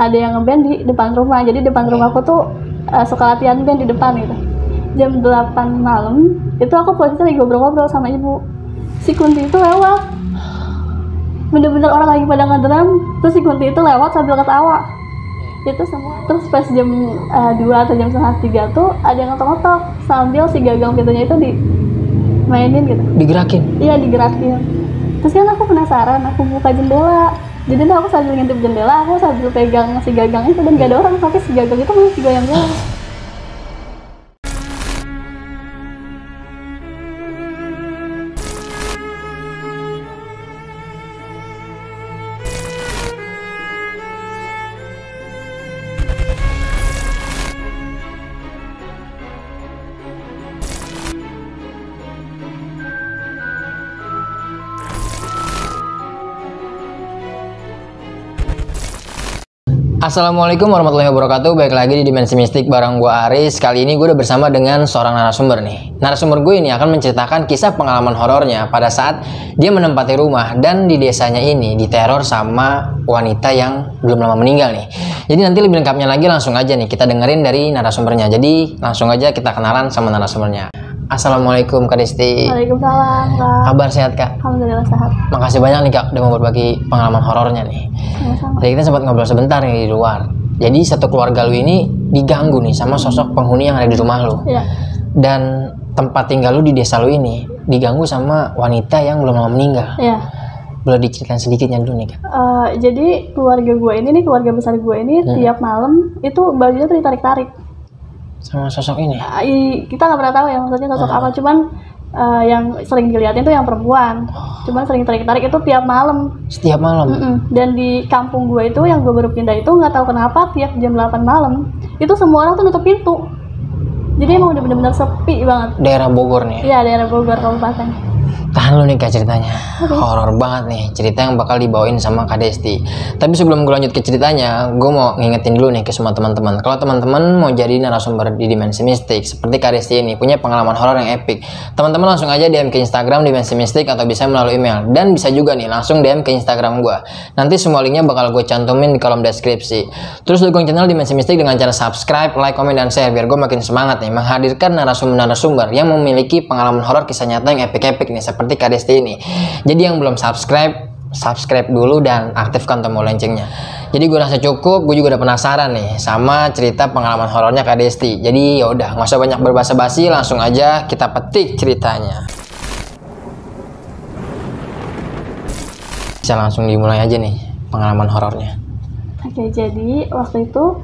ada yang ngeband di depan rumah. Jadi depan rumahku tuh suka latihan band di depan gitu. Jam 8 malam itu aku posisi lagi ngobrol-ngobrol sama ibu. Si Kunti itu lewat, bener-bener orang lagi pada ngedrum, terus si Kunti itu lewat sambil ketawa. Itu semua. Terus pas jam 2 atau jam setengah 3 tuh ada yang ngetok-ngetok sambil si gagang pintunya itu dimainin gitu. Digerakin? Iya, digerakin. Terus kan aku penasaran, aku buka jendela. Jadi tuh aku sambil ngintip jendela, aku sambil pegang si gagang itu dan gak ada orang, tapi si gagang itu masih goyang-goyang. Assalamualaikum warahmatullahi wabarakatuh. Baik lagi di Dimensi Mistik bareng gue Aris. Kali ini gue udah bersama dengan seorang narasumber nih. Narasumber gue ini akan menceritakan kisah pengalaman horornya pada saat dia menempati rumah dan di desanya ini diteror sama wanita yang belum lama meninggal nih. Jadi nanti lebih lengkapnya lagi langsung aja nih kita dengerin dari narasumbernya. Jadi langsung aja kita kenalan sama narasumbernya. Assalamualaikum Kak Desti. Waalaikumsalam, Kak. Kabar sehat Kak? Alhamdulillah sehat. Makasih banyak nih Kak udah mau berbagi pengalaman horornya nih. Sama-sama. Jadi kita sempat ngobrol sebentar nih di luar. Jadi satu keluarga lu ini diganggu nih sama sosok penghuni yang ada di rumah lu. Iya. Dan tempat tinggal lu di desa lu ini diganggu sama wanita yang belum lama meninggal. Iya. Boleh diceritakan sedikitnya dulu nih Kak? Jadi keluarga gue ini nih, keluarga besar gue ini tiap malam itu bajunya tuh ditarik-tarik. Sama sosok ini? Kita nggak pernah tahu ya maksudnya sosok apa, cuman yang sering dilihatin tuh yang perempuan. Cuman sering tarik-tarik itu tiap malam. Setiap malam? Dan di kampung gue itu yang gue baru pindah itu nggak tahu kenapa tiap jam 8 malam itu semua orang tuh nutup pintu. Jadi emang udah benar-benar sepi banget. Daerah Bogor nih? Iya, daerah Bogor kabupaten. Tahan lu nih Kak ceritanya. Horor banget nih cerita yang bakal dibawain sama Kak Desti. Tapi sebelum gue lanjut ke ceritanya, gue mau ngingetin dulu nih ke semua teman-teman. Kalau teman-teman mau jadi narasumber di Dimensi Mistik seperti Kak Desti ini punya pengalaman horor yang epic, teman-teman langsung aja DM ke Instagram Dimensi Mistik atau bisa melalui email. Dan bisa juga nih langsung DM ke Instagram gue. Nanti semua linknya bakal gue cantumin di kolom deskripsi. Terus dukung channel Dimensi Mistik dengan cara subscribe, like, komen, dan share biar gue makin semangat nih menghadirkan narasumber-narasumber yang memiliki pengalaman horor kisah nyata yang epic-epic nih seperti Kak Desti ini. Jadi yang belum subscribe dulu dan aktifkan tombol loncengnya. Jadi gue rasa cukup, gue juga udah penasaran nih sama cerita pengalaman horornya Kak Desti. Jadi ya udah, nggak usah banyak berbasa-basi, langsung aja kita petik ceritanya. Bisa langsung dimulai aja nih pengalaman horornya. Oke, jadi waktu itu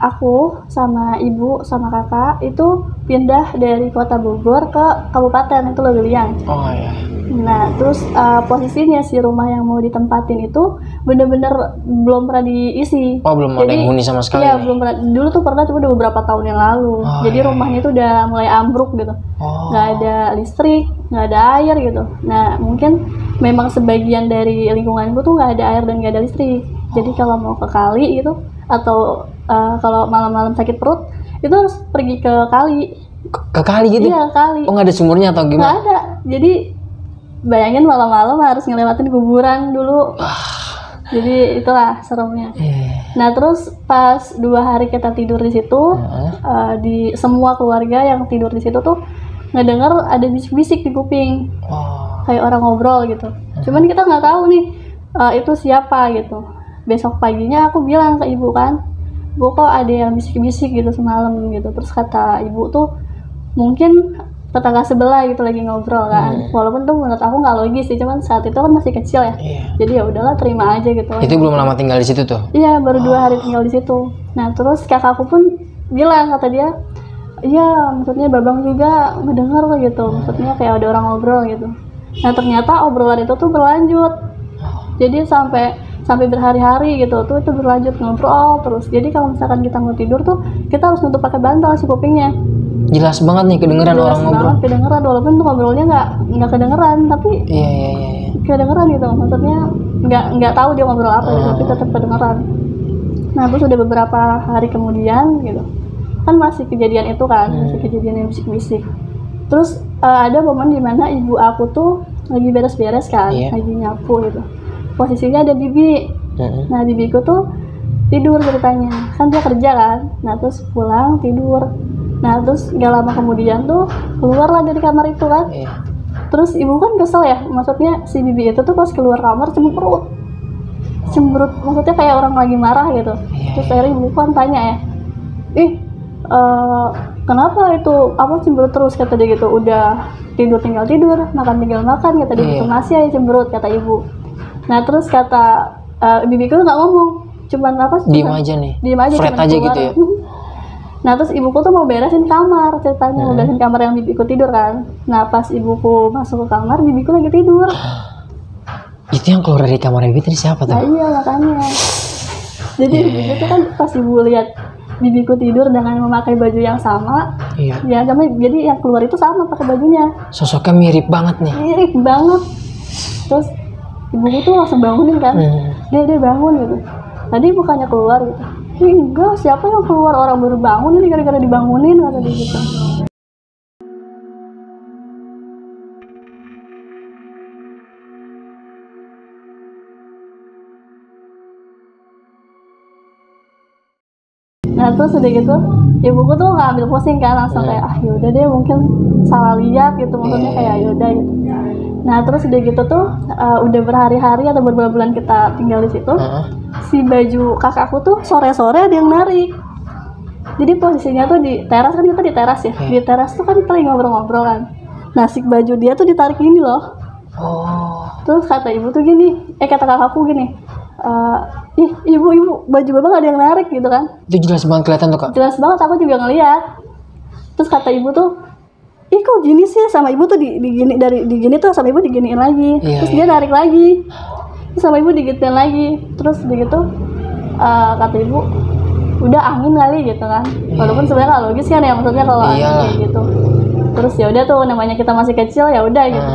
aku sama ibu sama kakak itu pindah dari kota Bogor ke kabupaten itu Lewiliang. Oh iya. Nah, terus posisinya si rumah yang mau ditempatin itu bener-bener belum pernah diisi. Oh, belum ada yang huni sama sekali? Iya, belum pernah. Dulu tuh pernah, cuma udah beberapa tahun yang lalu. Jadi rumahnya itu udah mulai ambruk gitu. Nggak ada listrik, nggak ada air gitu. Nah, mungkin memang sebagian dari lingkunganku tuh nggak ada air dan nggak ada listrik. Jadi kalau mau ke kali gitu, atau kalau malam-malam sakit perut, itu harus pergi ke kali. Ke kali gitu? Iya, kali. Oh, nggak ada sumurnya atau gimana? Nggak ada. Jadi bayangin malam-malam harus ngelewatin kuburan dulu. Jadi itulah seremnya. Nah, terus pas 2 hari kita tidur di situ, di semua keluarga yang tidur di situ tuh ngedenger ada bisik-bisik di kuping, kayak orang ngobrol gitu. Cuman kita nggak tahu nih itu siapa gitu. Besok paginya aku bilang ke ibu kan, "Bu, kok ada yang bisik-bisik gitu semalam gitu." Terus kata ibu tuh mungkin tetangga sebelah gitu lagi ngobrol kan. Walaupun tuh menurut aku nggak logis sih, cuman saat itu kan masih kecil ya. Jadi ya udahlah, terima aja gitu. Itu belum lama tinggal di situ tuh? Iya, baru 2 hari tinggal di situ. Nah, terus kakakku pun bilang, kata dia, "Iya, maksudnya babang juga ngedenger gitu. Maksudnya kayak ada orang ngobrol gitu." Nah, ternyata obrolan itu tuh berlanjut. Jadi sampai berhari-hari gitu tuh itu berlanjut ngobrol terus. Jadi kalau misalkan kita mau tidur tuh kita harus nutup pakai bantal si kupingnya. Jelas banget nih kedengeran Jelas orang ngobrol. Banget kedengeran, walaupun tuh ngobrolnya nggak kedengeran, tapi iya. kedengeran gitu. Maksudnya nggak tahu dia ngobrol apa, tapi tetap kedengeran. Nah, terus udah beberapa hari kemudian gitu, kan masih kejadian itu kan, masih kejadian yang bisik-bisik. Terus ada momen dimana ibu aku tuh lagi beres-beres kan, lagi nyapu gitu. Posisinya ada bibi. Nah, bibiku tuh tidur ceritanya, kan dia kerja kan. Nah terus pulang tidur. Nah terus gak lama kemudian tuh keluarlah dari kamar itu kan. Terus ibu kan kesel ya, maksudnya si bibi itu tuh pas keluar kamar cemberut, maksudnya kayak orang lagi marah gitu. Terus akhirnya ibu kan tanya ya, kenapa itu apa cemberut terus, kata dia gitu. Udah tidur tinggal tidur, makan tinggal makan, kata dia gitu. Masih aja cemberut, kata ibu. Nah terus kata bibiku nggak ngomong, cuman diem aja flat aja keluar. gitu ya. Nah terus ibuku tuh mau beresin kamar ceritanya, mau beresin kamar yang bibiku tidur kan. Nah pas ibuku masuk ke kamar, bibiku lagi tidur. Itu yang keluar dari kamar bibi tadi siapa tuh? Nah iya makanya. Jadi itu kan pas ibu lihat bibiku tidur dengan memakai baju yang sama, ya jadi yang keluar itu sama pakai bajunya. Sosoknya mirip banget nih. Mirip banget. Terus ibuku tuh langsung bangunin kan, dia bangun gitu. Tadi bukannya keluar gitu. Enggak, siapa yang keluar, orang baru bangun ini gara-gara dibangunin, kata dia gitu. Nah terus udah gitu ibuku tuh nggak ambil pusing kan, langsung kayak yaudah deh mungkin salah lihat gitu, maksudnya kayak yaudah gitu. Nah terus udah gitu tuh udah berhari-hari atau berbulan-bulan kita tinggal di situ, si baju kakakku tuh sore-sore ada yang narik. Jadi posisinya tuh di teras kan, kita di teras ya, di teras tuh kan kita lagi ngobrol-ngobrol kan. Nah si baju dia tuh ditarik gini loh. Terus kata ibu tuh gini, kata kakakku gini, ibu baju bapak gak ada yang narik gitu kan. Itu jelas banget kelihatan tuh kak. Jelas banget, aku juga ngeliat. Terus kata ibu tuh, kok gini sih, sama ibu tuh digini tuh sama ibu diginiin lagi. Terus dia narik lagi, terus sama ibu digituin lagi. Terus begitu kata ibu, udah angin kali gitu kan. Walaupun sebenarnya nggak logis kan ya, maksudnya kalau angin kayak gitu. Terus ya udah tuh, namanya kita masih kecil ya udah gitu.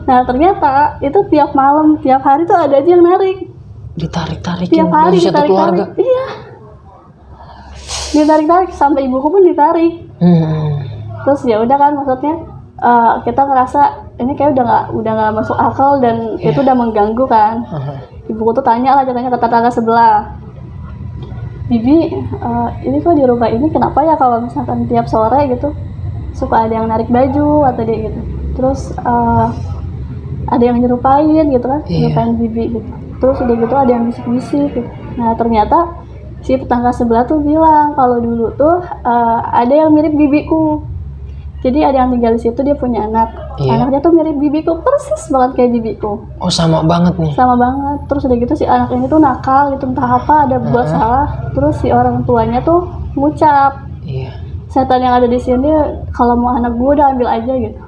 Nah ternyata itu tiap malam, tiap hari tuh ada aja yang narik. Ditarik-tarikin tiap hari satu keluarga. Iya, ditarik sampai ibuku pun ditarik. Terus ya udah kan, maksudnya kita ngerasa ini kayak udah nggak masuk akal dan itu udah mengganggu kan. Ibuku tuh tanya ke tetangga sebelah, Bibi, ini kok di rumah ini kenapa ya kalau misalkan tiap sore gitu suka ada yang narik baju atau dia gitu. Terus ada yang nyerupain gitu kan, nyerupain Bibi gitu. Terus udah gitu ada yang bisik-bisik gitu. Nah ternyata si tetangga sebelah tuh bilang kalau dulu tuh ada yang mirip bibiku. Jadi ada yang tinggal di situ, dia punya anak. Anaknya tuh mirip bibiku, persis banget kayak bibiku. Oh sama banget nih. Sama banget. Terus udah gitu si anak ini tuh nakal gitu, entah apa ada buat salah. Terus si orang tuanya tuh ngucap, setan yang ada di sini kalau mau anak gue udah ambil aja gitu.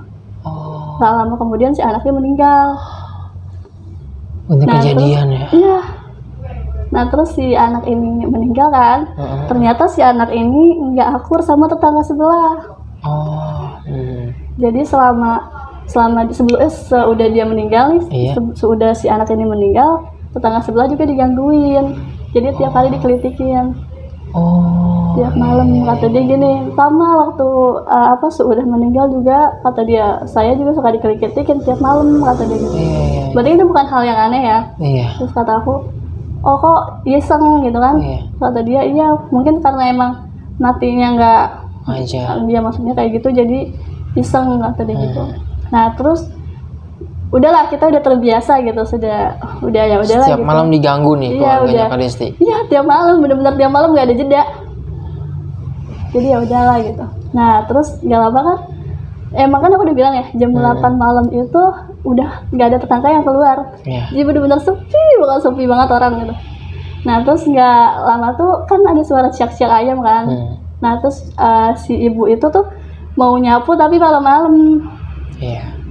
Gak lama kemudian si anaknya meninggal. Untuk kejadian terus, ya? Iya. Nah terus si anak ini meninggal kan, ternyata si anak ini nggak akur sama tetangga sebelah. Jadi sudah dia meninggal nih, sudah si anak ini meninggal, tetangga sebelah juga digangguin. Jadi tiap hari dikelitikin. Tiap malam kata dia gini, sama waktu sudah meninggal juga kata dia, saya juga suka dikelitikin tiap malam kata dia gitu. Berarti itu bukan hal yang aneh ya. Terus kata aku, oh kok iseng gitu kan. Kata dia, iya mungkin karena emang matinya nggak aja. Dia maksudnya kayak gitu jadi iseng kata dia gitu. Nah terus udahlah kita udah terbiasa gitu, udah ya udahlah. Setiap gitu. Malam diganggu nih keluarganya Kak Desti. Iya tiap malam, benar-benar tiap malam nggak ada jeda. Jadi ya udahlah gitu. Nah terus nggak lama kan, emang kan aku udah bilang ya jam 8 malam itu udah nggak ada tetangga yang keluar. Jadi benar-benar sepi banget orang gitu. Nah terus nggak lama tuh kan ada suara ciak-ciak ayam kan. Nah terus si ibu itu tuh mau nyapu tapi malam-malam.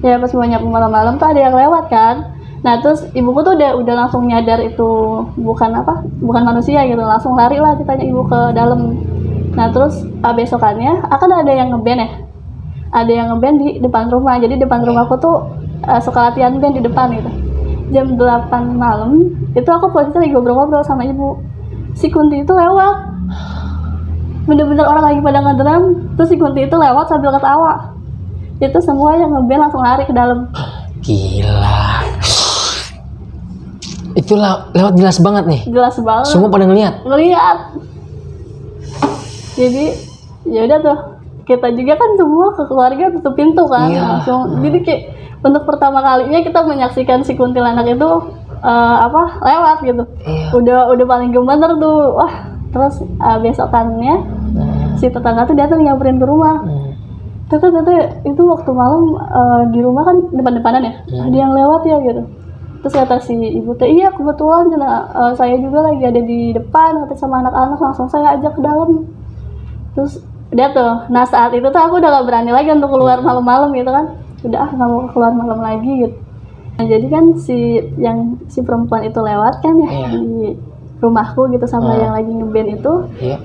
Ya pas mau nyapu malam-malam tuh ada yang lewat kan. Nah terus ibuku tuh udah langsung nyadar itu bukan manusia gitu, langsung lari lah ditanya ibu ke dalam. Nah terus besokannya akan ada yang ngeband ya, ada yang ngeband di depan rumah. Jadi depan rumahku tuh suka latihan band di depan gitu. Jam 8 malam itu aku posisinya lagi ngobrol-ngobrol sama ibu, si Kunti itu lewat, bener-bener orang lagi pada ngedrum, terus si Kunti itu lewat sambil ketawa. Itu semua yang ngeband langsung lari ke dalam. Gila. Itulah lewat jelas banget nih. Jelas banget. Semua pada ngeliat. Jadi ya udah tuh, kita juga kan semua ke keluarga tutup pintu kan, langsung. Jadi kayak untuk pertama kalinya kita menyaksikan si kuntilanak itu lewat gitu. Udah paling gemeter tuh. Wah, terus besokannya si tetangga tuh datang nyamperin ke rumah. Tete itu waktu malam di rumah kan depan-depanan ya, ada yang lewat ya gitu. Terus kata si ibu teh, iya kebetulan saya juga lagi ada di depan, kata sama anak-anak, langsung saya ajak ke dalam. Terus udah tuh, nah saat itu tuh aku udah gak berani lagi untuk keluar malam-malam gitu kan, udah gak mau keluar malam lagi gitu. Nah jadi kan si perempuan itu lewat kan ya di rumahku gitu sama yang lagi ngeband itu.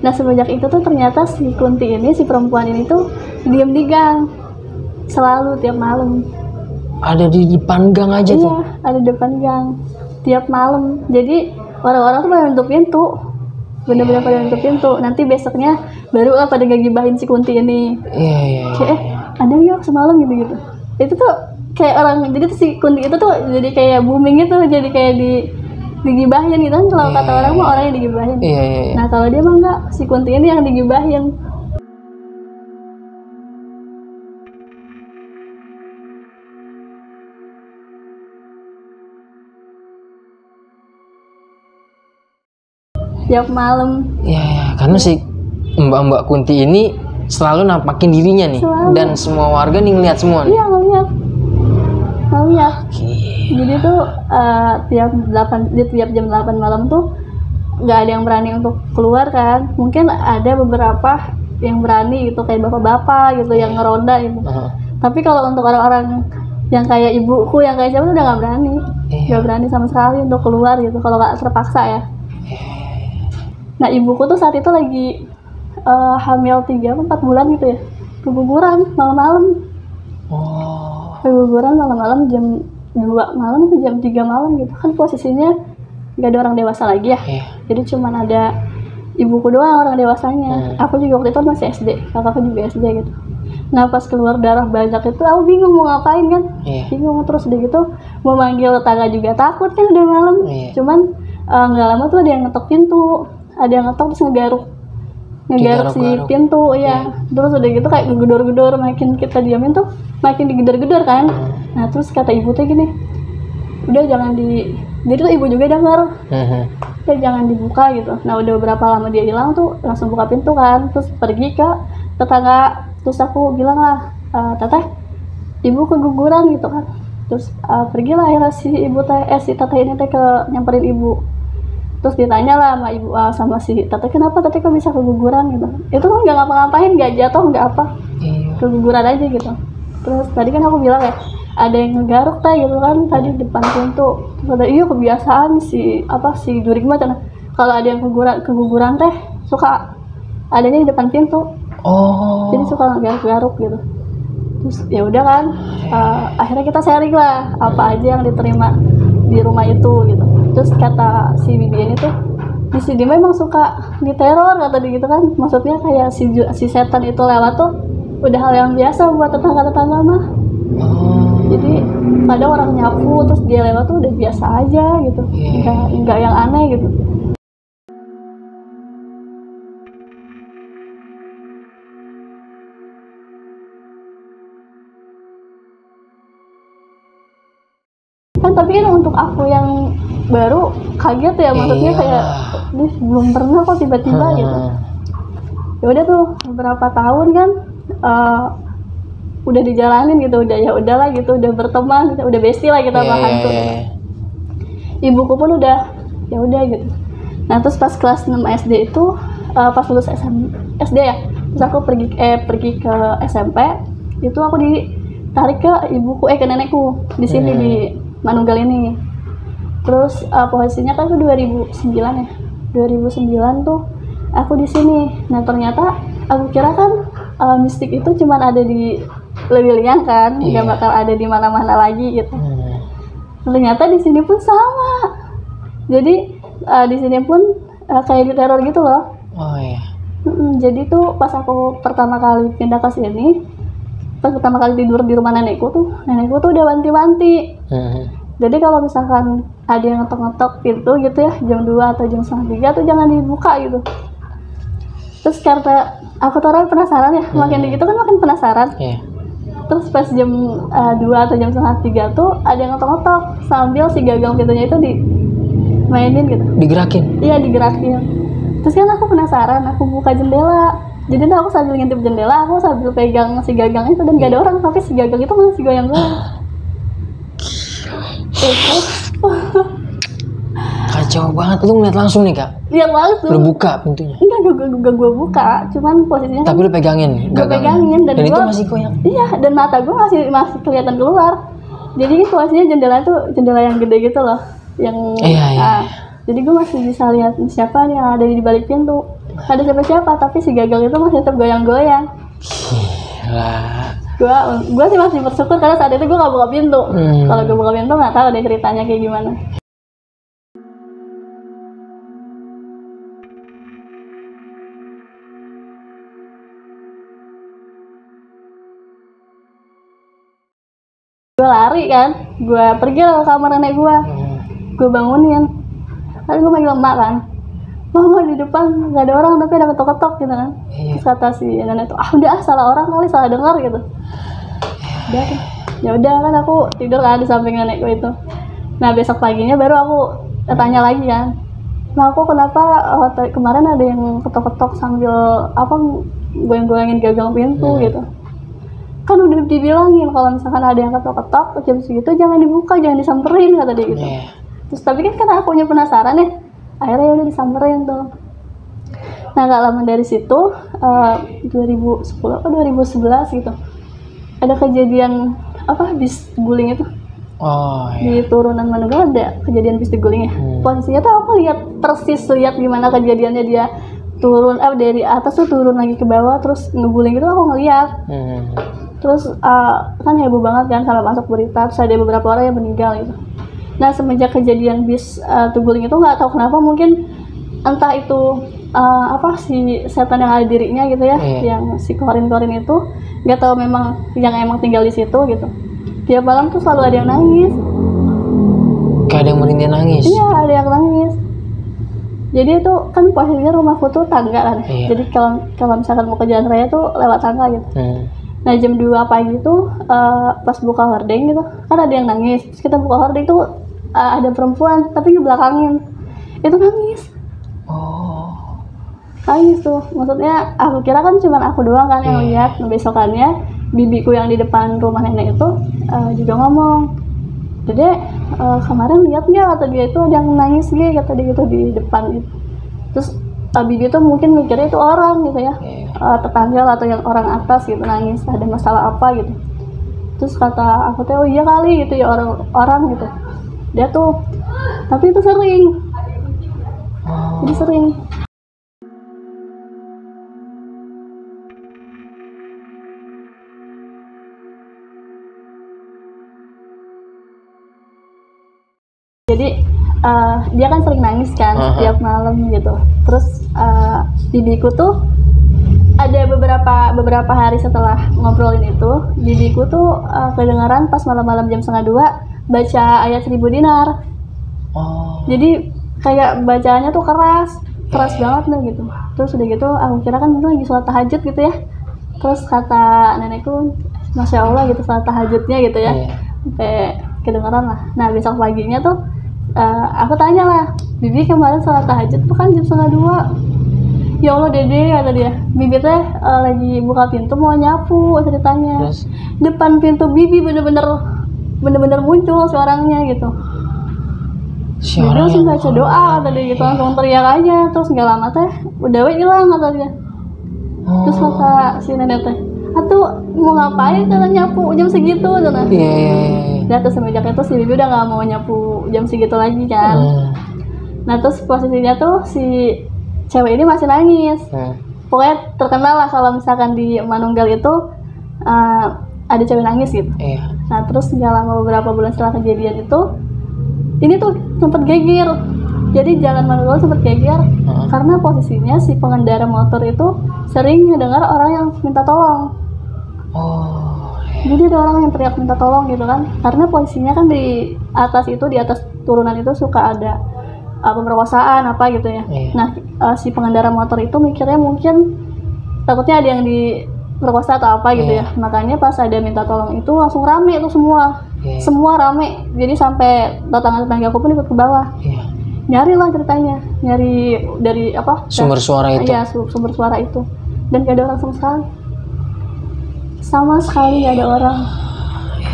Nah semenjak itu tuh ternyata si Kunti ini, si perempuan ini tuh diem di gang selalu tiap malam. Ada di depan gang aja tuh? Iya, ada di depan gang tiap malam. Jadi orang-orang tuh pada nutup pintu, bener-bener pada nutup pintu. Nanti besoknya baru lah pada ngegibahin si Kunti ini. Kayak ada yuk semalam gitu-gitu. Itu tuh kayak orang, jadi tuh si Kunti itu tuh jadi kayak booming gitu, jadi kayak digibahin gitu kan. Kalau kata orang mah orang yang digibahin. Nah kalau dia mah enggak, si Kunti ini yang digibahin. Tiap malam. Ya, karena si Mbak Kunti ini selalu nampakin dirinya nih. Selalu. Dan semua warga nih ngeliat semua nih. Iya, ngeliat. Jadi tuh tiap jam 8 malam tuh nggak ada yang berani untuk keluar kan. Mungkin ada beberapa yang berani gitu, kayak bapak-bapak gitu yang ngeronda gitu. Tapi kalau untuk orang-orang yang kayak ibuku, yang kayak siapa tuh udah nggak berani. Nggak berani sama sekali untuk keluar gitu kalau nggak terpaksa ya. Nah ibuku tuh saat itu lagi hamil 3-4 bulan gitu ya, keguguran malam-malam. Keguguran malam-malam jam 2 malam ke jam 3 malam gitu kan, posisinya nggak ada orang dewasa lagi ya. Jadi cuman ada ibuku doang orang dewasanya. Aku juga waktu itu masih SD, kakakku juga SD gitu. Nah pas keluar darah banyak itu aku bingung mau ngapain kan. Bingung, terus udah gitu mau manggil tetangga juga takut kan udah malam. Cuman nggak lama tuh ada yang ngetok pintu, ada yang ngetok terus ngegaruk si pintu. Terus udah gitu kayak ngegedor-gedor, makin kita diamin tuh makin digedor-gedor kan. Nah terus kata ibu tuh gini, udah jangan jadi tuh ibu juga denger, ya jangan dibuka gitu. Nah udah berapa lama dia hilang tuh langsung buka pintu kan, terus pergi ke tetangga. Terus aku bilang lah, teteh ibu keguguran gitu kan. Terus pergilah akhirnya si teteh ini ke nyamperin ibu. Terus ditanya lah sama ibu sama si teteh, kenapa teteh kok bisa keguguran gitu. Itu kan nggak ngapa-ngapain, nggak jatuh, nggak apa, keguguran aja gitu. Terus tadi kan aku bilang ya ada yang ngegaruk teh gitu kan tadi depan pintu. Terus ada kebiasaan si jurig mah kalau ada yang keguguran teh suka adanya di depan pintu. Jadi suka ngegaruk-garuk gitu. Terus ya udah kan akhirnya kita sharing lah apa aja yang diterima di rumah itu gitu. Terus kata si bibi ini tuh di sini memang suka diteror kata dia gitu kan. Maksudnya kayak si setan itu lewat tuh udah hal yang biasa buat tetangga-tetangga mah. Jadi kadang orang nyapu terus dia lewat tuh udah biasa aja gitu. Enggak yang aneh gitu. Kan tapi kan untuk aku yang baru kaget ya, maksudnya kayak belum pernah kok tiba-tiba gitu. Ya udah tuh beberapa tahun kan udah dijalanin gitu, udah ya udahlah gitu, udah berteman gitu, udah bestie lah kita bahkan tuh. Ibuku pun udah ya udah gitu. Nah terus pas kelas 6 SD itu pas lulus SD ya, terus aku pergi ke SMP itu aku ditarik ke ibuku ke nenekku di sini di Manunggal ini. Terus posisinya kan itu 2009 ya. 2009 tuh aku di sini. Nah ternyata aku kira kan mistik itu cuma ada di Lewiliang kan, nggak bakal ada di mana-mana lagi gitu. Ternyata di sini pun sama. Jadi di sini pun kayak diteror gitu loh. Jadi tuh pas aku pertama kali pindah ke sini, pas pertama kali tidur di rumah nenekku tuh udah wanti-wanti. Jadi kalau misalkan ada yang ngetok-ngetok pintu gitu ya jam 2 atau jam setengah 3 tuh jangan dibuka gitu. Terus karena aku tuh orang penasaran ya, makin gitu kan makin penasaran. Terus pas jam 2 atau jam setengah 3 tuh ada yang ngetok-ngetok sambil si gagang pintunya itu dimainin gitu. Digerakin? Iya digerakin. Terus kan aku penasaran, aku buka jendela. Jadi tuh aku sambil ngintip jendela, aku sambil pegang si gagang itu dan gak ada orang, tapi si gagang itu masih goyang-goyang. Kacau banget, lu ngeliat langsung nih kak? Lihat langsung. Lu buka pintunya? Enggak gue buka, cuman posisinya tapi lu pegangin? Gue pegangin dan itu masih goyang? Iya, dan mata gue masih kelihatan keluar. Jadi posisinya jendela itu jendela yang gede gitu loh, yang jadi gue masih bisa lihat siapa yang ada di balik pintu. Ada siapa-siapa, tapi si gagang itu masih tetap goyang-goyang. Gila. Gue sih masih bersyukur karena saat itu gue gak buka pintu. Kalau gue buka pintu gak tahu deh ceritanya kayak gimana. Gue lari kan, gue pergi ke kamar nenek gue bangunin. Lalu gue manggil emak kan, mama di depan gak ada orang tapi ada ketok-ketok gitu kan. Terus kata si nenek tuh, udah salah orang kali, salah dengar gitu. Ya udah kan aku tidur kan di samping nenek gue itu. Nah besok paginya baru aku tanya lagi kan, nah aku kenapa kemarin ada yang ketok-ketok sambil goyang-goyangin gagang pintu gitu. Kan udah dibilangin kalau misalkan ada yang ketok-ketok jam segitu jangan dibuka, jangan disamperin kata dia gitu. Terus tapi kan karena aku penasaran ya, akhirnya udah disamperin tuh. Nah gak lama dari situ 2010 atau 2011 gitu ada kejadian bis guling itu. Di turunan Manunggal ada kejadian bis diguling ya. Posisinya tuh aku lihat gimana kejadiannya, dia turun dari atas tuh turun lagi ke bawah terus ngeguling itu aku ngeliat. Terus kan heboh banget kan sampai masuk berita, terus ada beberapa orang yang meninggal gitu. Nah semenjak kejadian bis guling itu nggak tahu kenapa, mungkin entah itu si setan yang ada dirinya gitu ya, yang si korin itu nggak tahu memang yang emang tinggal di situ gitu. Tiap malam tuh selalu ada yang nangis. Kayak ada yang merintih nangis? Iya ada yang nangis. Jadi itu kan posisinya rumahku tuh tangga kan. Jadi kalau misalkan mau ke jalan raya tuh lewat tangga gitu. Nah jam 2 pagi tuh pas buka hordeng gitu kan ada yang nangis. Terus kita buka hordeng tuh ada perempuan tapi ngebelakangin itu nangis. Nangis tuh, maksudnya aku kira kan cuma aku doang kan yang lihat. Nah, besokannya bibiku yang di depan rumah nenek itu juga ngomong, Dede kemarin lihat nggak, kata dia itu ada yang nangis kata dia gitu di depan gitu. Terus bibi itu mungkin mikirnya itu orang gitu ya, tetangga atau yang orang atas gitu nangis, ada masalah apa gitu. Terus kata aku tuh, oh iya kali gitu ya orang gitu. Dia tuh, tapi itu sering, jadi sering. Jadi dia kan sering nangis kan setiap malam gitu. Terus bibiku tuh ada beberapa hari setelah ngobrolin itu, bibiku tuh kedengaran pas malam-malam jam 1:30 baca ayat 1000 dinar. Jadi kayak bacaannya tuh keras banget nih gitu. Terus udah gitu aku kira kan itu lagi sholat tahajud gitu ya. Terus kata nenekku, Masya Allah gitu sholat tahajudnya gitu ya. Sampai kedengeran lah. Nah besok paginya tuh aku tanya lah, Bibi kemarin sholat tahajud tuh kan jam 1:30. Ya Allah Dede kata dia, Bibi teh lagi buka pintu mau nyapu ceritanya. Terus? Depan pintu Bibi bener-bener muncul suaranya gitu. Bibi langsung baca doa kata dia gitu, langsung teriak aja. Terus nggak lama teh udah hilang kata dia. Terus kata si nenek teh, atuh mau ngapain kata nyapu jam segitu kata. Nah terus semenjak itu si Bibi udah gak mau nyapu jam segitu lagi kan. Nah terus posisinya tuh si cewek ini masih nangis. Pokoknya terkenal lah kalau misalkan di Manunggal itu ada cewek nangis gitu. Nah terus gak lama beberapa bulan setelah kejadian itu, ini tuh sempet geger. Jadi jalan Manunggal sempet geger karena posisinya si pengendara motor itu sering mendengar orang yang minta tolong. Jadi ada orang yang teriak minta tolong gitu kan, karena posisinya kan di atas turunan itu suka ada pemerkosaan apa gitu ya. Nah si pengendara motor itu mikirnya mungkin takutnya ada yang diperkosa atau apa gitu ya, makanya pas ada minta tolong itu langsung rame itu semua rame, jadi sampai tetangga aku pun ikut ke bawah. Nyari lah ceritanya, nyari dari sumber suara itu. Iya, sumber suara itu, dan gak ada orang sama sekali gak ada orang.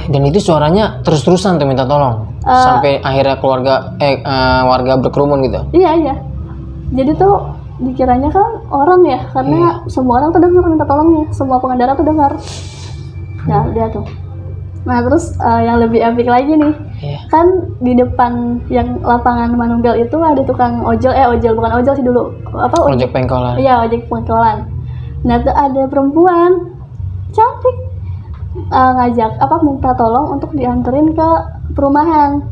Dan itu suaranya terus-terusan tuh minta tolong sampai akhirnya warga berkerumun gitu. Iya. Jadi tuh dikiranya kan orang ya, karena semua orang tuh dengar minta tolongnya, semua pengendara tuh dengar. Nah dia tuh. Nah terus yang lebih epic lagi nih, kan di depan yang lapangan Manunggal itu ada tukang ojol bukan ojol sih dulu, ojek pengkolan. Iya, ojek pengkolan. Nah tuh ada perempuan cantik ngajak minta tolong untuk dianterin ke perumahan.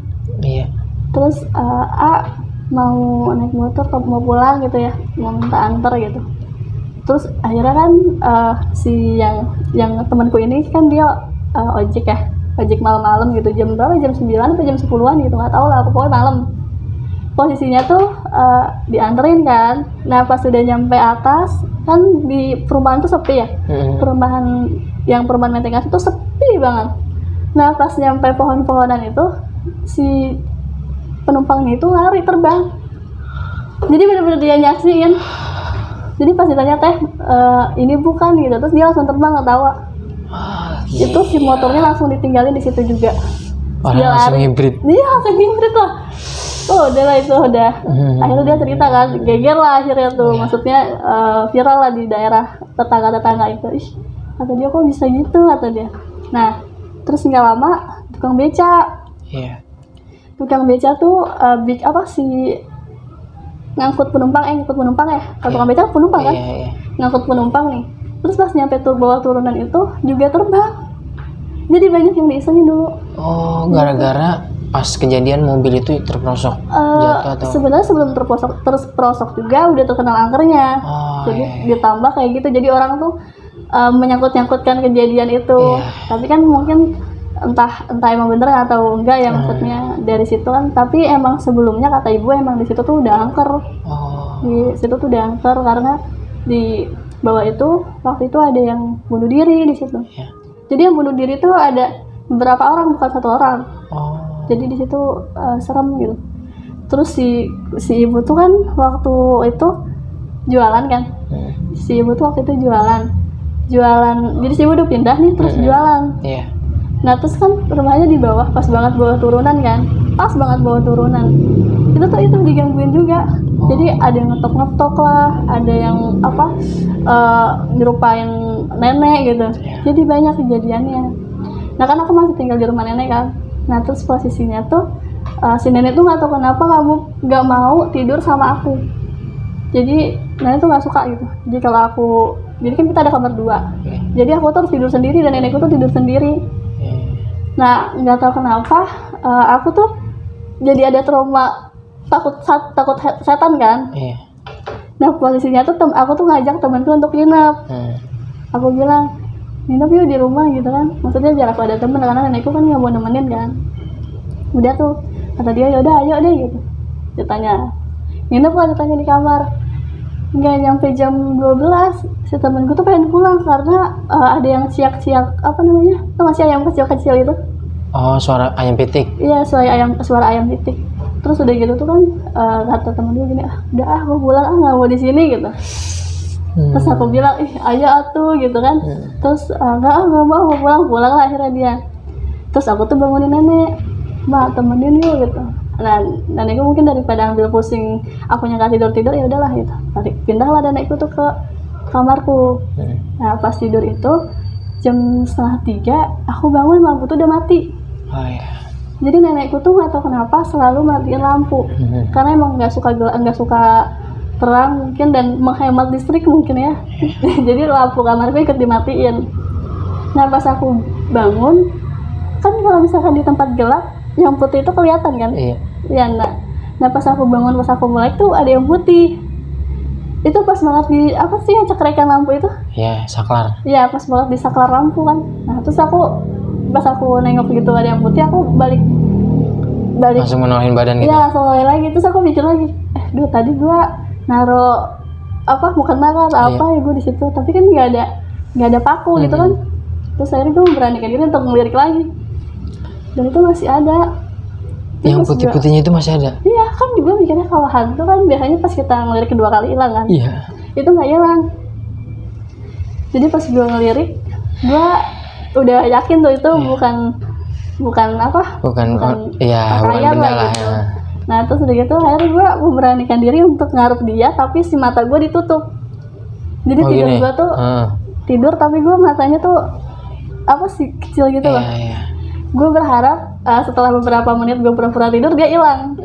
Terus mau naik motor mau pulang gitu ya, mau minta antar gitu. Terus akhirnya kan si yang temanku ini kan dia ojek malam-malam gitu, jam berapa, jam 9 atau jam 10-an gitu, nggak tahu lah, pokoknya malam. Posisinya tuh dianterin kan. Nah pas sudah nyampe atas kan, di perumahan tuh sepi ya, perumahan Menteng Kasih tuh sepi banget. Nah pas nyampe pohon-pohonan itu, si penumpangnya itu lari terbang, jadi bener-bener dia nyaksiin. Jadi pas ditanya ini bukan gitu, terus dia langsung terbang ketawa. Itu si motornya langsung ditinggalin di situ juga. Dia langsung hibrid. Iya, langsung hibrid lah. Udah lah itu udah. Akhirnya dia cerita kan, geger lah akhirnya tuh. Maksudnya viral lah di daerah tetangga itu. Ih, kata dia kok bisa gitu, kata dia. Nah, terus nggak lama tukang beca. Tukang beca tuh ngangkut penumpang ya. Kalau tukang beca penumpang kan? Ngangkut penumpang nih. Terus pas nyampe bawah turunan itu juga terbang. Jadi banyak yang diisengin dulu. Oh, gara-gara pas kejadian mobil itu terperosok jatuh atau? Sebenarnya sebelum terperosok juga udah terkenal angkernya. Jadi ditambah kayak gitu, jadi orang tuh menyangkut-nyangkutkan kejadian itu. Tapi kan mungkin entah emang bener atau enggak ya, maksudnya dari situ kan. Tapi emang sebelumnya kata ibu emang di situ tuh udah angker. Di situ tuh udah angker karena di bawah itu waktu itu ada yang bunuh diri di situ. Jadi yang bunuh diri tuh ada beberapa orang, bukan satu orang. Jadi di situ serem gitu. Terus si ibu tuh kan waktu itu jualan kan. Si ibu tuh waktu itu jualan. Jadi si ibu udah pindah nih, terus jualan. Nah terus kan rumahnya di bawah, pas banget bawah turunan kan. Itu digangguin juga. Jadi ada yang ngetok lah, ada yang nyerupain nenek gitu. Jadi banyak kejadiannya. Nah kan aku masih tinggal di rumah nenek kan. Nah terus posisinya tuh si nenek tuh nggak tahu kenapa kamu nggak mau tidur sama aku. Jadi nenek tuh nggak suka gitu. Jadi kan kita ada kamar 2. Jadi aku tuh harus tidur sendiri dan nenekku tuh tidur sendiri. Nah nggak tahu kenapa aku tuh jadi ada trauma, takut setan kan. Nah posisinya tuh aku tuh ngajak temanku untuk nginep. Aku bilang nginep yuk di rumah gitu kan, maksudnya biar aku ada temen, karena nenekku kan nggak mau nemenin kan. Udah tuh kata dia yaudah ayo deh gitu. Ditanya nginep lah, ditanya di kamar. Nggak nyampe jam 12 si temenku tuh pengen pulang karena ada yang siak-siak tuh masih ayam kecil-kecil itu. Suara ayam pitik. Iya, suara ayam pitik. Terus udah gitu tuh kan kata temen dia gini, udah aku pulang, nggak mau di sini gitu. Terus aku bilang, ayo atuh gitu kan. Terus nggak mau pulang lah akhirnya dia. Terus aku tuh bangunin nenek, mbak temenin yuk gitu. Nah nenekku mungkin daripada ambil pusing aku yang nggak tidur ya udahlah gitu. Pindahlah nenekku tuh ke kamarku. Nah pas tidur itu jam 2:30 aku bangun, lampu tuh udah mati. Jadi nenekku tuh nggak tahu kenapa selalu matiin lampu, karena emang nggak suka terang mungkin, dan menghemat listrik mungkin ya. Jadi lampu kamarku ikut dimatiin. Nah pas aku bangun kan, kalau misalkan di tempat gelap yang putih itu kelihatan kan. Nah pas aku bangun, pas aku melek tuh ada yang putih. Itu pas banget di apa sih yang cekrekan lampu itu? Ya, saklar. Iya, pas banget di saklar lampu kan. Nah, terus pas aku nengok gitu ada yang putih, aku balik Langsung menolahin badan gitu. Iya, langsung noleh lagi. Terus aku mikir lagi, duh tadi gua naro apa mukena kan apa ya gue di situ, tapi kan nggak ada paku gitu kan. Terus akhirnya gue memberanikan diri untuk melirik lagi, dan itu masih ada. Yang putih-putihnya itu masih ada? Iya, kan gue mikirnya kalau hantu kan biasanya pas kita ngelirik kedua kali hilang kan. Iya. Itu nggak hilang. Jadi pas gue ngelirik, gue udah yakin tuh itu bukan apa? Bukan benda lah gitu. Nah terus udah gitu akhirnya gue memberanikan diri untuk ngarep dia, tapi si mata gue ditutup. Jadi tidur gue tuh tidur tapi gue matanya tuh apa sih kecil gitu loh. Gue berharap setelah beberapa menit gue pura-pura tidur dia hilang.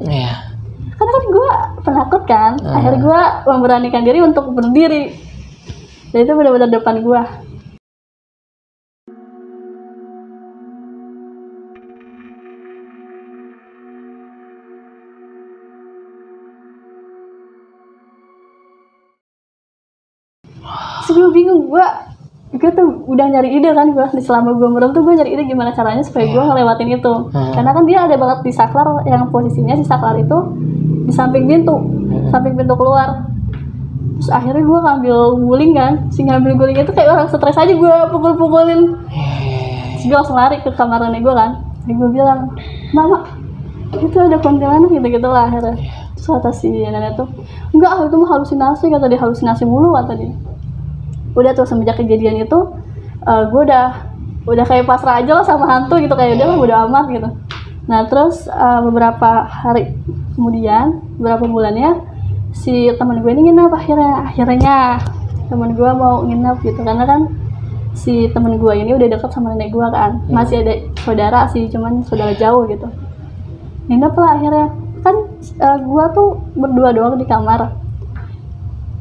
Karena kan gue penakut kan. Akhirnya gue memberanikan diri untuk berdiri. Dan itu benar-benar depan gue. Terus gue bingung, gue tuh udah nyari ide kan, selama gue merem tuh gue nyari ide gimana caranya supaya gue ngelewatin itu. Karena kan dia ada banget di saklar, yang posisinya si saklar itu di samping pintu keluar. Terus akhirnya gue ngambil guling kan, ngambil guling itu kayak orang stres aja, gue pukul-pukulin. Terus gue langsung lari ke kamar nenek gue kan. Jadi gue bilang, mama itu ada kuntilanak gitu-gitu lah akhirnya. Terus kata si nenek tuh, enggak, itu mah halusinasi, kata dia, halusinasi mulu kata dia. Udah tuh semenjak kejadian itu gue udah kayak pasrah aja lah sama hantu gitu, kayak udah amat gitu. Nah terus beberapa hari kemudian, beberapa bulannya si teman gue ini nginep akhirnya teman gue mau nginep gitu, karena kan si teman gue ini udah dekat sama nenek gue kan, masih ada saudara sih, cuman saudara jauh gitu. Nginep lah akhirnya kan, gue tuh berdua doang di kamar.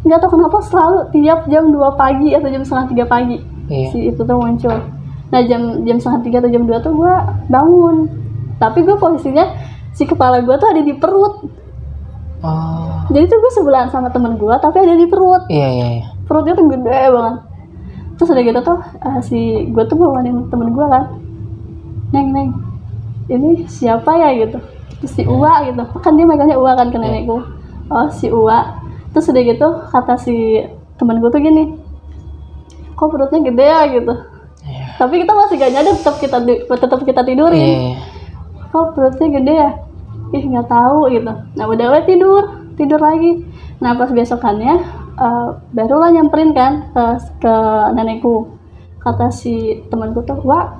Nggak tahu kenapa selalu tiap jam 2 pagi atau jam setengah 3 pagi si itu tuh muncul. Nah jam setengah 3 atau jam 2 tuh gue bangun, tapi gue posisinya si kepala gue tuh ada di perut. Jadi tuh gue sebelahan sama temen gue tapi ada di perut. Perutnya tuh gede banget. Terus udah gitu tuh si gue tuh bawain temen gue kan, neng ini siapa ya gitu. Terus si Uwa gitu, kan dia megangnya Uwa kan ke nenekku. Oh si Uwa. Terus udah gitu kata si temen gue tuh gini, kok perutnya gede ya gitu. Tapi kita masih gak nyadar, tetap kita tidurin. Kok perutnya gede ya? Ih nggak tahu gitu. Nah udah tidur lagi. Nah pas besokannya barulah nyamperin kan ke nenekku. Kata si temanku tuh, wah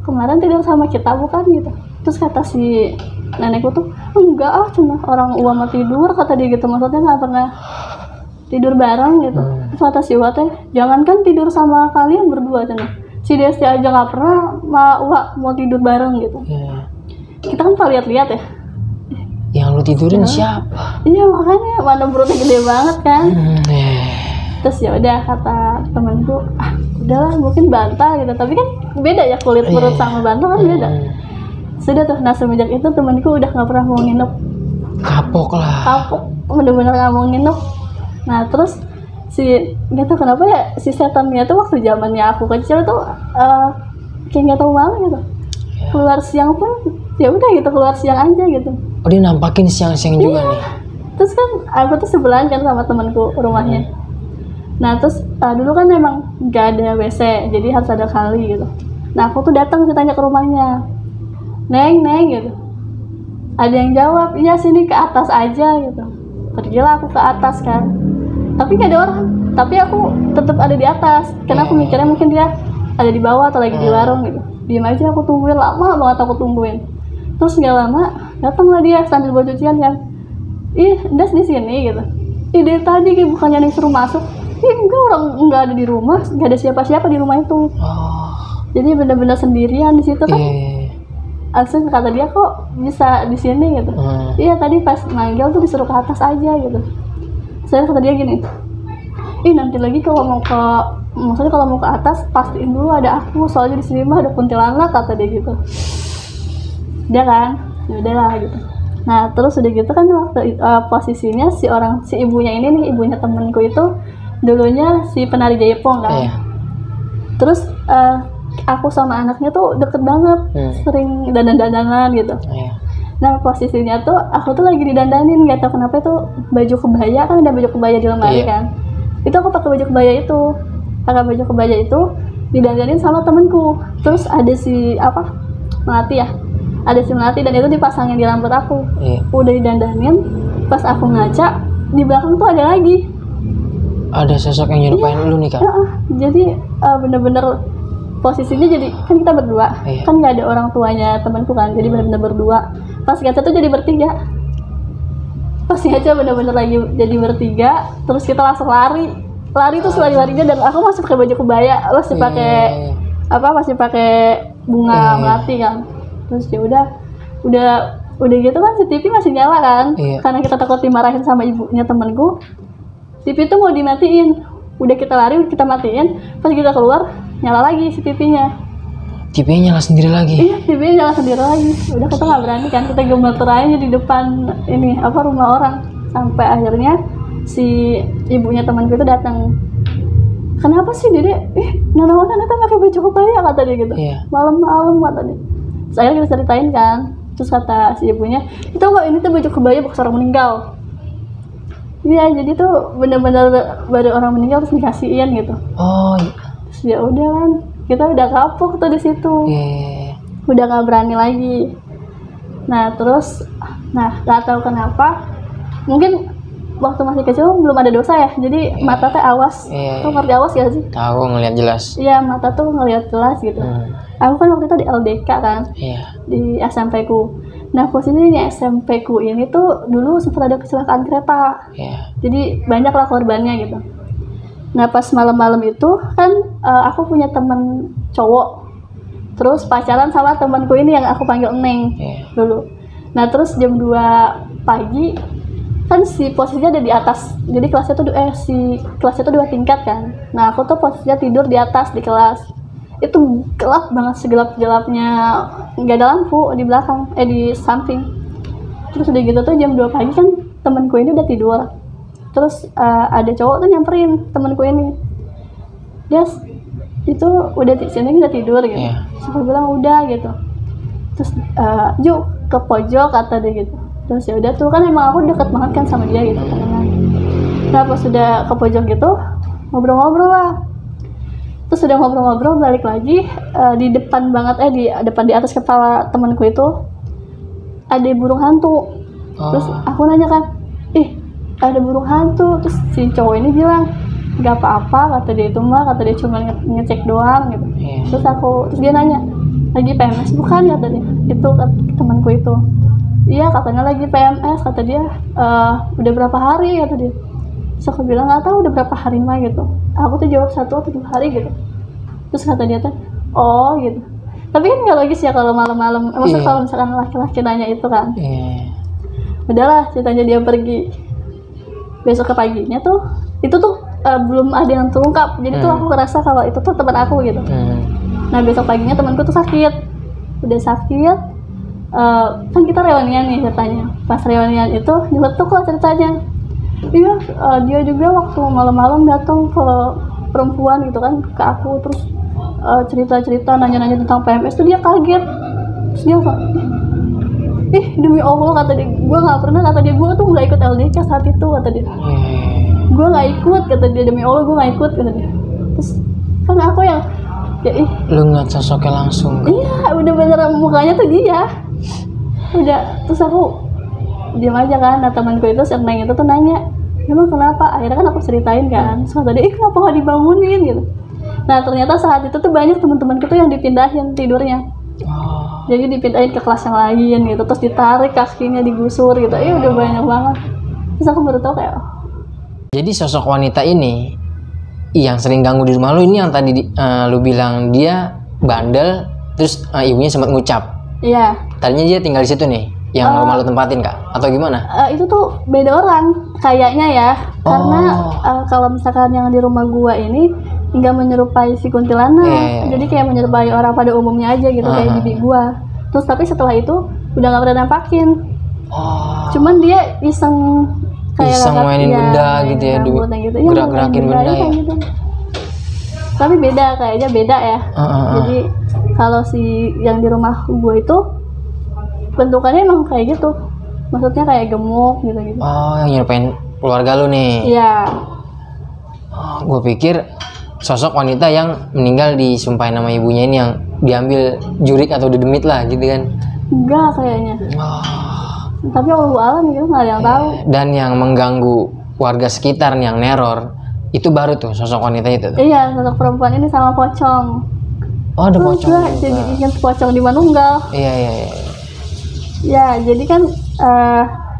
kemarin tidur sama kita bukan gitu. Terus kata si nenekku tuh, enggak cuma orang Uwa mau tidur kata dia gitu, maksudnya nggak pernah tidur bareng gitu. Terus kata si Uwa teh, jangankan tidur sama kalian berdua cina, si Desti aja nggak pernah Uwa mau tidur bareng gitu. Kita kan pernah lihat ya. Yang lu tidurin siapa? Iya makanya, mana perutnya gede banget kan. Terus ya udah kata temanku, udahlah mungkin bantal gitu, tapi kan beda ya kulit perut sama bantal kan beda. Sudah tuh, nah semenjak itu temanku udah nggak pernah mau nginep. Kapok, bener-bener nggak mau nginep. Nah terus nggak tahu kenapa ya si setannya tuh waktu zamannya aku kecil tuh kayak nggak tahu malu gitu. Keluar siang pun ya udah gitu, keluar siang aja gitu. Oh dia nampakin siang-siang juga nih. Terus kan aku tuh sebelahan kan sama temanku rumahnya. Nah terus dulu kan memang nggak ada WC, jadi harus ada kali gitu. Nah aku tuh datang tanya ke rumahnya, neng gitu. Ada yang jawab, iya sini ke atas aja gitu. Pergilah aku ke atas kan, tapi nggak ada orang. Tapi aku tetap ada di atas, karena aku mikirnya mungkin dia ada di bawah atau lagi di warung gitu. Diam aja aku tungguin, lama banget aku tungguin. Terus nggak lama datanglah dia sambil bawa cucian kan. Ih, Des di sini gitu. Ih, dari tadi kayak bukannya yang suruh masuk. Ih, enggak, orang nggak ada di rumah, nggak ada siapa-siapa di rumah itu. Jadi benar-benar sendirian di situ kan. Asli kata dia, kok bisa di sini gitu. Iya tadi pas manggil tuh disuruh ke atas aja gitu. Saya kata dia gini, ih nanti lagi kalau mau ke atas pastiin dulu ada aku, soalnya di sini mah ada kuntilanak kata dia gitu. Dia kan, ya udahlah gitu. Nah terus udah gitu kan waktu posisinya si ibunya ini nih, ibunya temenku itu dulunya si penari Jaipong kan. Iya. Terus aku sama anaknya tuh deket banget, sering dandan-dandanan gitu. Iya. Nah posisinya tuh aku tuh lagi didandanin, nggak tahu kenapa itu baju kebaya, kan ada baju kebaya di lemari kan. Itu aku pakai baju kebaya itu didandanin sama temenku. Terus ada si Melati ya, ada si Melati, dan itu dipasangin di rambut aku. Udah didandanin, pas aku ngaca di belakang tuh ada lagi. Ada sosok yang nyerupain lu nih Kak? Jadi bener-bener posisinya jadi kan kita berdua, kan nggak ada orang tuanya temanku kan, jadi bener-bener berdua. Pas ngaca tuh jadi bertiga. Pas ngaca bener-bener lagi jadi bertiga, terus kita langsung lari tuh larinya, dan aku masih pakai baju kebaya, masih pakai bunga melati kan. Terus ya udah gitu kan, si TV masih nyala kan, karena kita takut dimarahin sama ibunya temenku. TV itu mau dimatiin, udah kita lari, kita matiin, pas kita keluar nyala lagi si TV-nya. TV-nya nyala sendiri lagi? Iya, TV-nya nyala sendiri lagi. Udah kita nggak berani kan, kita gemeter aja di depan rumah orang, sampai akhirnya si ibunya temanku itu datang. Kenapa sih Dede? Nana pakai baju kebaya, kata dia gitu. Malam-malam kata dia. Saya kita ceritain kan, terus kata si ibunya, itu kok ini tuh baju kebaya bekas orang meninggal. Iya, jadi tuh bener-bener baru orang meninggal terus dikasihin gitu. Terus ya udah kan, kita udah kapok tuh di situ. Udah nggak berani lagi. Nah terus, nggak tahu kenapa, mungkin waktu masih kecil belum ada dosa ya, jadi mata teh awas. Tuh ngerti awas ya sih? Tahu, ngelihat jelas. Iya, mata tuh ngelihat jelas gitu. Aku kan waktu itu di LDK kan, di SMP ku. Nah posisinya SMP ku ini tuh dulu sempat ada kecelakaan kereta. Jadi banyak lah korbannya gitu. Nah pas malam-malam itu kan aku punya temen cowok, terus pacaran sama temanku ini yang aku panggil Neng dulu. Nah terus jam 2 pagi kan si posisinya ada di atas, jadi kelasnya tuh kelasnya tuh 2 tingkat kan. Nah aku tuh posisinya tidur di atas di kelas. Itu gelap banget, segelap-gelapnya, nggak ada lampu di belakang, di samping. Terus udah gitu tuh jam 2 pagi kan temanku ini udah tidur. Terus ada cowok tuh nyamperin temanku ini, dia itu udah tidur gitu. Terus aku bilang udah gitu. Terus yuk ke pojok, kata dia gitu. Terus ya udah tuh kan emang aku deket banget kan sama dia gitu temenan. Nah pas sudah ke pojok gitu ngobrol-ngobrol lah. Terus udah ngobrol-ngobrol balik lagi, di depan banget di atas kepala temanku itu ada burung hantu. Terus aku nanya kan, ada burung hantu. Terus si cowok ini bilang nggak apa-apa, kata dia, itu mah kata dia cuma ngecek doang gitu. Terus dia nanya, lagi PMS bukan, kata dia. Itu temanku itu. Iya katanya lagi PMS, kata dia. Udah berapa hari, kata dia. Terus aku bilang nggak tahu udah berapa hari mah gitu. Aku tuh jawab 1 atau 2 hari gitu. Terus kata dia tuh, oh gitu. Tapi kan nggak logis ya kalau malam-malam. Maksudnya kalau misalkan laki-laki nanya itu kan. Udahlah, ceritanya dia pergi. Besok ke paginya tuh, itu tuh belum ada yang terungkap. Jadi tuh aku ngerasa kalau itu tuh teman aku gitu. Nah besok paginya temanku tuh sakit. Udah sakit. Kan kita reunian nih ceritanya. Pas reunian itu nyeletuk lah ceritanya. Iya, dia juga waktu malam-malam datang ke perempuan gitu kan, ke aku, terus cerita-cerita, nanya-nanya tentang PMS tuh dia kaget. Terus dia bilang, demi Allah, kata dia, gue nggak pernah, kata dia, gue tuh nggak ikut LDK saat itu, kata dia. Gue nggak ikut, kata dia, demi Allah gue nggak ikut, kata dia. Terus kan aku yang lu ngeliat sosoknya langsung kan? Iya, udah bener mukanya tuh dia. Udah, terus aku diam aja kan. Nah temanku itu si Neng itu tuh nanya, emang kenapa? Akhirnya kan aku ceritain kan. Terus kata dia, kenapa gak dibangunin gitu. Nah ternyata saat itu tuh banyak teman-temanku tuh yang dipindahin tidurnya. Jadi dipindahin ke kelas yang lain gitu. Terus ditarik kakinya, digusur gitu. Udah banyak banget. Terus aku baru tau kayak Jadi sosok wanita ini yang sering ganggu di rumah lu ini yang tadi lu bilang dia bandel, terus ibunya sempat ngucap. Iya. Tadinya dia tinggal di situ nih, yang rumah lu tempatin Kak? Atau gimana? Itu tuh beda orang kayaknya ya. Karena kalau misalkan yang di rumah gua ini nggak menyerupai si kuntilanak. Jadi kayak menyerupai orang pada umumnya aja gitu, kayak bibi gua. Terus tapi setelah itu udah nggak pernah nampakin. Oh, Cuman dia iseng iseng mainin benda gitu ya, gitu. gerak-gerakin benda ya. Gitu. Tapi kayaknya beda ya. Jadi kalau si yang di rumah gue itu bentukannya emang kayak gitu. Maksudnya kayak gemuk gitu. Oh, yang nyerupain keluarga lu nih. Iya. Oh, gue pikir sosok wanita yang meninggal disumpahin nama ibunya ini yang diambil jurik atau dedemit lah gitu kan. Enggak kayaknya. Tapi Allah alam gitu, nggak ada yang tahu. Dan yang mengganggu warga sekitar yang neror itu baru tuh sosok wanita itu tuh. Iya, sosok perempuan ini sama pocong. Oh, ada pocong juga. Jadi ingat pocong di Manunggal. Iya. Ya, jadi kan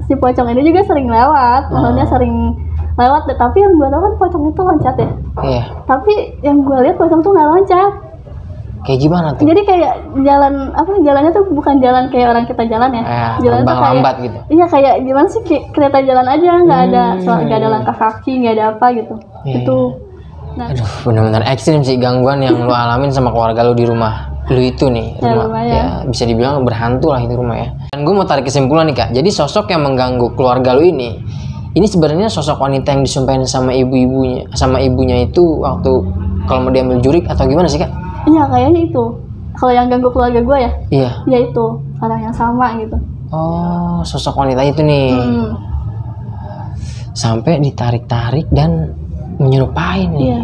si pocong ini juga sering lewat, maksudnya sering lewat. Tapi yang gue tahu kan pocong itu loncat ya. Iya. Tapi yang gue lihat pocong tuh nggak loncat. Kayak gimana tuh? Jadi kayak jalannya tuh bukan jalan kayak orang kita jalan ya. Jalan tuh kayak lambat gitu. Iya, kayak gimana sih, kayak kereta jalan aja, nggak ada langkah kaki, nggak ada apa gitu. Itu. Nah, aduh, benar-benar ekstrim sih gangguan yang lu alamin sama keluarga lu di rumah lu itu nih. Rumah ya, bisa dibilang berhantu lah itu rumah ya. Dan gue mau tarik kesimpulan nih Kak. Jadi sosok yang mengganggu keluarga lu ini sebenarnya sosok wanita yang disumpahin sama ibunya itu waktu kalau mau diambil jurik atau gimana sih Kak? Iya, kayaknya itu. Kalau yang ganggu keluarga gue ya? Iya. Ya itu, orang yang sama gitu. Oh, sosok wanita itu nih. Sampai ditarik-tarik dan menyerupain nih. Iya.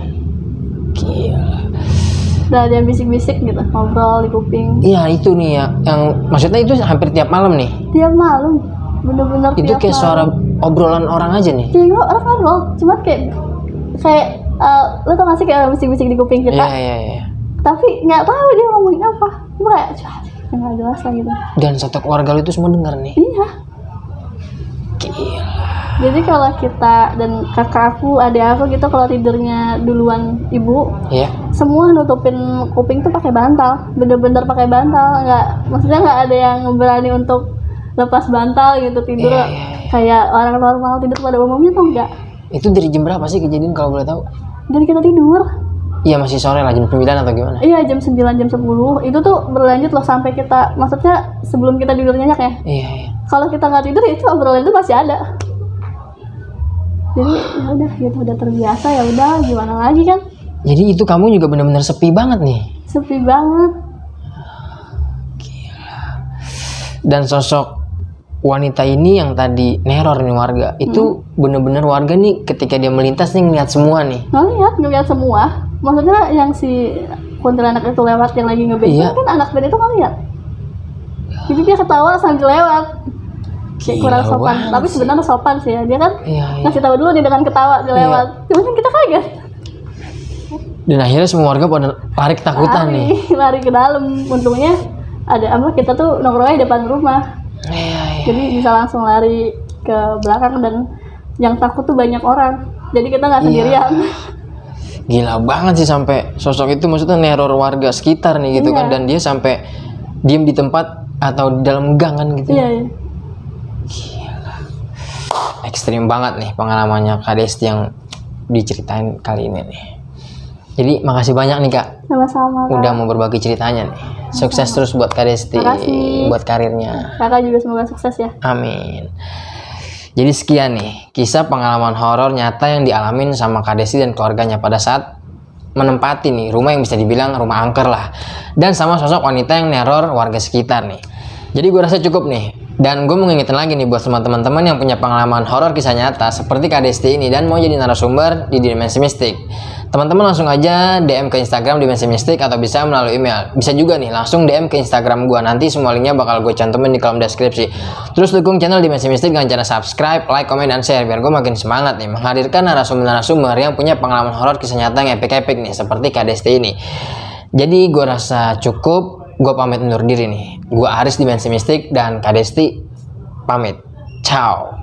Gila. Udah ada yang bisik-bisik gitu, ngobrol di kuping. Iya, itu nih ya. Yang maksudnya itu hampir tiap malam nih. Tiap malam. Bener-bener itu tiap kayak malam. Suara obrolan orang aja nih. Iya, orang ngobrol. Cuma kayak lo tau gak sih kayak bisik-bisik di kuping kita? Iya. Tapi nggak tahu dia ngomongin apa. Cuma kayak nggak jelas lah gitu. Dan satu keluarga lu itu semua dengar nih. Iya. Gila. Jadi kalau kita dan kakak aku, adik aku gitu, kalau tidurnya duluan ibu, iya, semua nutupin kuping tuh pakai bantal, bener-bener pakai bantal. Maksudnya nggak ada yang berani untuk lepas bantal gitu tidur. Iya. Kayak orang normal tidur pada umumnya tuh enggak. Itu dari jam berapa sih kejadian kalau boleh tahu? Dari kita tidur. Iya, masih sore lah, jam 9 atau gimana? Iya, jam 9, jam 10. Itu tuh berlanjut loh sampai kita, maksudnya sebelum kita tidur nyenyak ya. Iya. Kalau kita nggak tidur itu obrolan itu masih ada. Jadi ya udah gitu, udah terbiasa, ya udah gimana lagi kan. Jadi itu kamu juga benar-benar sepi banget nih. Sepi banget. Gila. Dan sosok wanita ini yang tadi neror nih warga, itu bener-bener warga nih ketika dia melintas nih ngeliat semua nih. Ngeliat semua. Maksudnya yang si kuntilanak itu lewat yang lagi ngeband, kan anak band itu ngeliat. Jadi dia ketawa sambil lewat. Kayak kurang sopan, tapi sebenarnya sopan sih ya. Dia kan ngasih tahu dulu nih dengan ketawa dia lewat. Cuman kan kita kaget. Dan akhirnya semua warga pada lari ketakutan nih. Lari ke dalam. Untungnya ada kita tuh nongkrongnya di depan rumah. Jadi bisa langsung lari ke belakang, dan yang takut tuh banyak orang. Jadi kita nggak sendirian. Gila banget sih sampai sosok itu maksudnya neror warga sekitar nih gitu kan, dan dia sampai diem di tempat atau di dalam gang kan gitu. Iya. Gila. Ekstrim banget nih pengalamannya Kak Desti yang diceritain kali ini nih. Jadi makasih banyak nih Kak. Sama-sama. Udah mau berbagi ceritanya nih. Sukses terus buat Kak Desti, buat karirnya. Kakak juga semoga sukses ya. Amin. Jadi sekian nih kisah pengalaman horor nyata yang dialamin sama Kak Desti dan keluarganya pada saat menempati nih rumah yang bisa dibilang rumah angker lah, dan sama sosok wanita yang neror warga sekitar nih. Jadi gue rasa cukup nih, dan gue mau ngingetin lagi nih buat semua teman-teman yang punya pengalaman horor kisah nyata seperti Kak Desti ini dan mau jadi narasumber di Dimensi Mistik. Teman-teman langsung aja DM ke Instagram Dimensi Mistik atau bisa melalui email. Bisa juga nih langsung DM ke Instagram gue, nanti semua linknya bakal gue cantumin di kolom deskripsi. Terus dukung channel Dimensi Mistik dengan cara subscribe, like, komen, dan share biar gue makin semangat nih menghadirkan narasumber-narasumber yang punya pengalaman horor kisah nyata yang epic-epic nih seperti Kak Desti ini. Jadi gue rasa cukup, gue pamit undur diri nih. Gue Aris Dimensi Mistik dan Kak Desti pamit. Ciao.